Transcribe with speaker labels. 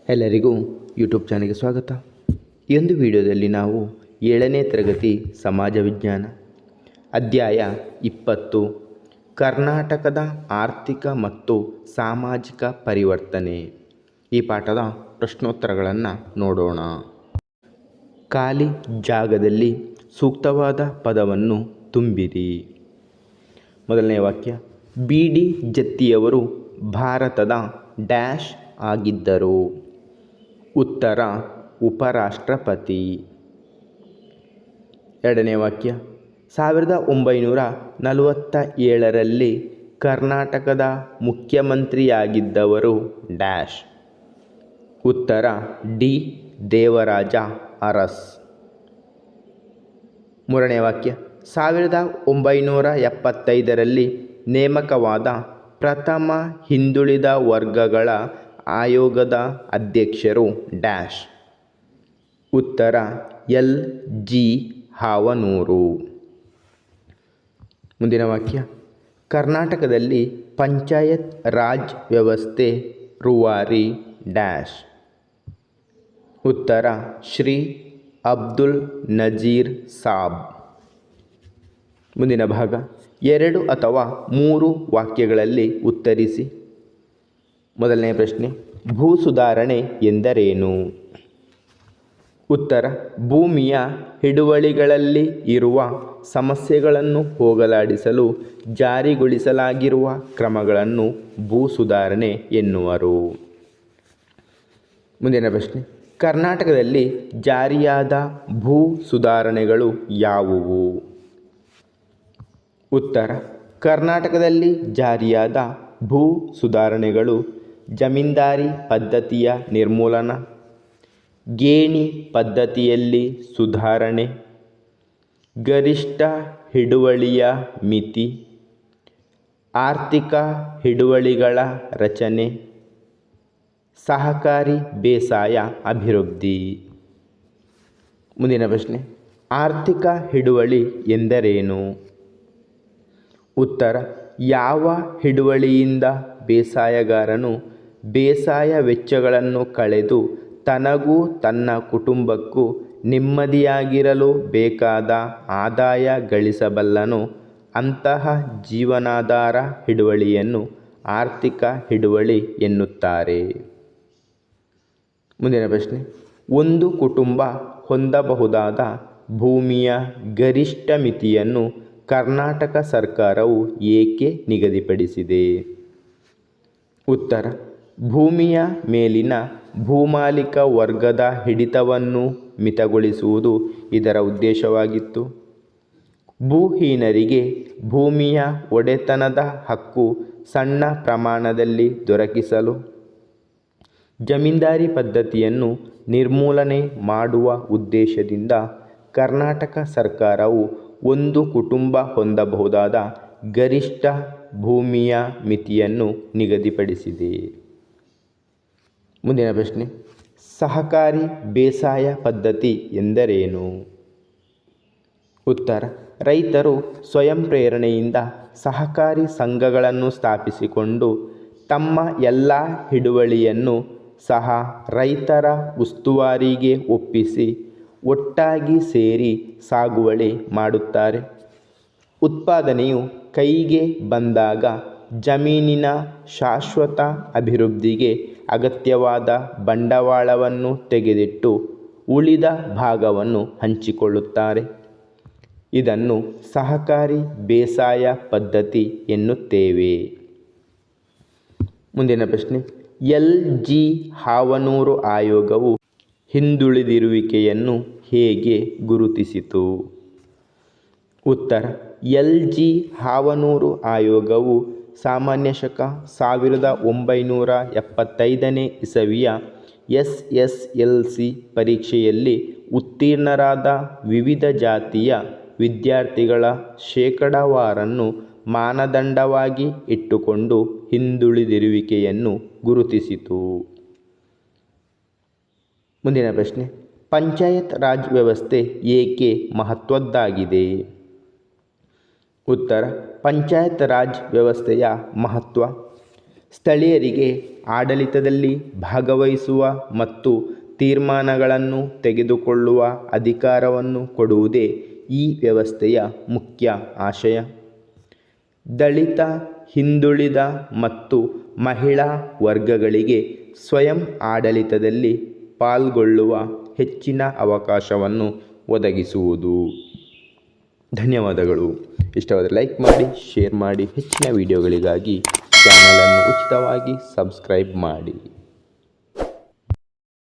Speaker 1: ಎಲ್ಲರಿಗೂ ಯೂಟ್ಯೂಬ್ ಚಾನಲ್ಗೆ ಸ್ವಾಗತ. ಈ ಒಂದು ವಿಡಿಯೋದಲ್ಲಿ ನಾವು 7ನೇ ತರಗತಿ ಸಮಾಜ ವಿಜ್ಞಾನ ಅಧ್ಯಾಯ 20 ಕರ್ನಾಟಕದ ಆರ್ಥಿಕ ಮತ್ತು ಸಾಮಾಜಿಕ ಪರಿವರ್ತನೆ ಈ ಪಾಠದ ಪ್ರಶ್ನೋತ್ತರಗಳನ್ನು ನೋಡೋಣ. ಖಾಲಿ ಜಾಗದಲ್ಲಿ ಸೂಕ್ತವಾದ ಪದವನ್ನು ತುಂಬಿರಿ. ಮೊದಲನೇ ವಾಕ್ಯ, ಬಿ ಡಿ ಜತ್ತಿಯವರು ಭಾರತದ ಡ್ಯಾಶ್ ಆಗಿದ್ದರು. ಉತ್ತರ, ಉಪರಾಷ್ಟ್ರಪತಿ. ಎರಡನೇ ವಾಕ್ಯ, 1947ರಲ್ಲಿ ಕರ್ನಾಟಕದ ಮುಖ್ಯಮಂತ್ರಿಯಾಗಿದ್ದವರು ಡ್ಯಾಶ್. ಉತ್ತರ, ಡಿ ದೇವರಾಜ ಅರಸ್. ಮೂರನೇ ವಾಕ್ಯ, 1975ರಲ್ಲಿ ನೇಮಕವಾದ ಪ್ರಥಮ ಹಿಂದುಳಿದ ವರ್ಗಗಳ ಆಯೋಗದ ಅಧ್ಯಕ್ಷರು ಡ್ಯಾಶ್. ಉತ್ತರ, ಎಲ್ ಜಿ ಹಾವನೂರು. ಮುಂದಿನ ವಾಕ್ಯ, ಕರ್ನಾಟಕದಲ್ಲಿ ಪಂಚಾಯತ್ ರಾಜ್ ವ್ಯವಸ್ಥೆ ರೂವಾರಿ ಡ್ಯಾಶ್. ಉತ್ತರ, ಶ್ರೀ ಅಬ್ದುಲ್ ನಜೀರ್ ಸಾಬ್. ಮುಂದಿನ ಭಾಗ, 2 ಅಥವಾ 3 ವಾಕ್ಯಗಳಲ್ಲಿ ಉತ್ತರಿಸಿ. ಮೊದಲನೇ ಪ್ರಶ್ನೆ, ಭೂ ಸುಧಾರಣೆ ಎಂದರೇನು? ಉತ್ತರ, ಭೂಮಿಯ ಹಿಡುವಳಿಗಳಲ್ಲಿ ಇರುವ ಸಮಸ್ಯೆಗಳನ್ನು ಹೋಗಲಾಡಿಸಲು ಜಾರಿಗೊಳಿಸಲಾಗಿರುವ ಕ್ರಮಗಳನ್ನು ಭೂ ಸುಧಾರಣೆ ಎನ್ನುವರು. ಮುಂದಿನ ಪ್ರಶ್ನೆ, ಕರ್ನಾಟಕದಲ್ಲಿ ಜಾರಿಯಾದ ಭೂ ಸುಧಾರಣೆಗಳು ಯಾವುವು? ಉತ್ತರ, ಕರ್ನಾಟಕದಲ್ಲಿ ಜಾರಿಯಾದ ಭೂ ಸುಧಾರಣೆಗಳು ಜಮೀನ್ದಾರಿ ಪದ್ಧತಿಯ ನಿರ್ಮೂಲನ, ಗೇಣಿ ಪದ್ಧತಿಯಲ್ಲಿ ಸುಧಾರಣೆ, ಗರಿಷ್ಠ ಹಿಡುವಳಿಯ ಮಿತಿ, ಆರ್ಥಿಕ ಹಿಡುವಳಿಗಳ ರಚನೆ, ಸಹಕಾರಿ ಬೇಸಾಯ ಅಭಿವೃದ್ಧಿ. ಮುಂದಿನ ಪ್ರಶ್ನೆ, ಆರ್ಥಿಕ ಹಿಡುವಳಿ ಎಂದರೇನು? ಉತ್ತರ, ಯಾವ ಹಿಡುವಳಿಯಿಂದ ಬೇಸಾಯಗಾರನು ಬೇಸಾಯ ವೆಚ್ಚಗಳನ್ನು ಕಳೆದು ತನಗೂ ತನ್ನ ಕುಟುಂಬಕ್ಕೂ ನೆಮ್ಮದಿಯಾಗಿರಲು ಬೇಕಾದ ಆದಾಯ ಗಳಿಸಬಲ್ಲನೋ ಅಂತಹ ಜೀವನಾಧಾರ ಹಿಡುವಳಿಯನ್ನು ಆರ್ಥಿಕ ಹಿಡುವಳಿ ಎನ್ನುತ್ತಾರೆ. ಮುಂದಿನ ಪ್ರಶ್ನೆ, ಒಂದು ಕುಟುಂಬ ಹೊಂದಬಹುದಾದ ಭೂಮಿಯ ಗರಿಷ್ಠ ಮಿತಿಯನ್ನು ಕರ್ನಾಟಕ ಸರ್ಕಾರವು ಏಕೆ ನಿಗದಿಪಡಿಸಿದೆ? ಉತ್ತರ, ಭೂಮಿಯ ಮೇಲಿನ ಭೂಮಾಲೀಕ ವರ್ಗದ ಹಿಡಿತವನ್ನು ಮಿತಗೊಳಿಸುವುದು ಇದರ ಉದ್ದೇಶವಾಗಿತ್ತು. ಭೂಹೀನರಿಗೆ ಭೂಮಿಯ ಒಡೆತನದ ಹಕ್ಕು ಸಣ್ಣ ಪ್ರಮಾಣದಲ್ಲಿ ದೊರಕಿಸಲು, ಜಮೀನ್ದಾರಿ ಪದ್ಧತಿಯನ್ನು ನಿರ್ಮೂಲನೆ ಮಾಡುವ ಉದ್ದೇಶದಿಂದ ಕರ್ನಾಟಕ ಸರ್ಕಾರವು ಒಂದು ಕುಟುಂಬ ಹೊಂದಬಹುದಾದ ಗರಿಷ್ಠ ಭೂಮಿಯ ಮಿತಿಯನ್ನು ನಿಗದಿಪಡಿಸಿದೆ. ಮುಂದಿನ ಪ್ರಶ್ನೆ, ಸಹಕಾರಿ ಬೇಸಾಯ ಪದ್ಧತಿ ಎಂದರೇನು? ಉತ್ತರ, ರೈತರು ಸ್ವಯಂ ಪ್ರೇರಣೆಯಿಂದ ಸಹಕಾರಿ ಸಂಘಗಳನ್ನು ಸ್ಥಾಪಿಸಿಕೊಂಡು ತಮ್ಮ ಎಲ್ಲ ಹಿಡುವಳಿಯನ್ನು ಸಹ ರೈತರ ಉಸ್ತುವಾರಿಗೆ ಒಪ್ಪಿಸಿ ಒಟ್ಟಾಗಿ ಸೇರಿ ಸಾಗುವಳಿ ಮಾಡುತ್ತಾರೆ. ಉತ್ಪಾದನೆಯು ಕೈಗೆ ಬಂದಾಗ ಜಮೀನಿನ ಶಾಶ್ವತ ಅಭಿವೃದ್ಧಿಗೆ ಅಗತ್ಯವಾದ ಬಂಡವಾಳವನ್ನು ತೆಗೆದಿಟ್ಟು ಉಳಿದ ಭಾಗವನ್ನು ಹಂಚಿಕೊಳ್ಳುತ್ತಾರೆ. ಇದನ್ನು ಸಹಕಾರಿ ಬೇಸಾಯ ಪದ್ಧತಿ ಎನ್ನುತ್ತೇವೆ. ಮುಂದಿನ ಪ್ರಶ್ನೆ, ಎಲ್ ಜಿ ಹಾವನೂರು ಆಯೋಗವು ಹಿಂದುಳಿದಿರುವಿಕೆಯನ್ನು ಹೇಗೆ ಗುರುತಿಸಿತು? ಉತ್ತರ, ಎಲ್ ಜಿ ಹಾವನೂರು ಆಯೋಗವು ಸಾಮಾನ್ಯ ಶಕ 1975ನೇ ಇಸವಿಯ SSLC ಪರೀಕ್ಷೆಯಲ್ಲಿ ಉತ್ತೀರ್ಣರಾದ ವಿವಿಧ ಜಾತಿಯ ವಿದ್ಯಾರ್ಥಿಗಳ ಶೇಕಡಾವಾರನ್ನು ಮಾನದಂಡವಾಗಿ ಇಟ್ಟುಕೊಂಡು ಹಿಂದುಳಿದಿರುವಿಕೆಯನ್ನು ಗುರುತಿಸಿತು. ಮುಂದಿನ ಪ್ರಶ್ನೆ, ಪಂಚಾಯತ್ ರಾಜ್ ವ್ಯವಸ್ಥೆ ಏಕೆ ಮಹತ್ವದ್ದಾಗಿದೆ? ಉತ್ತರ, ಪಂಚಾಯತ್ ರಾಜ್ ವ್ಯವಸ್ಥೆಯ ಮಹತ್ವ ಸ್ಥಳೀಯರಿಗೆ ಆಡಳಿತದಲ್ಲಿ ಭಾಗವಹಿಸುವ ಮತ್ತು ತೀರ್ಮಾನಗಳನ್ನು ತೆಗೆದುಕೊಳ್ಳುವ ಅಧಿಕಾರವನ್ನು ಕೊಡುವುದೇ ಈ ವ್ಯವಸ್ಥೆಯ ಮುಖ್ಯ ಆಶಯ. ದಲಿತ, ಹಿಂದುಳಿದ ಮತ್ತು ಮಹಿಳಾ ವರ್ಗಗಳಿಗೆ ಸ್ವಯಂ ಆಡಳಿತದಲ್ಲಿ ಪಾಲ್ಗೊಳ್ಳುವ ಹೆಚ್ಚಿನ ಅವಕಾಶವನ್ನು ಒದಗಿಸುವುದು. ಧನ್ಯವಾದಗಳು. ಇಷ್ಟವಾದರೆ ಲೈಕ್ ಮಾಡಿ, ಶೇರ್ ಮಾಡಿ. ಹೆಚ್ಚಿನ ವಿಡಿಯೋಗಳಿಗಾಗಿ ಚಾನಲನ್ನು ಉಚಿತವಾಗಿ ಸಬ್ಸ್ಕ್ರೈಬ್ ಮಾಡಿ.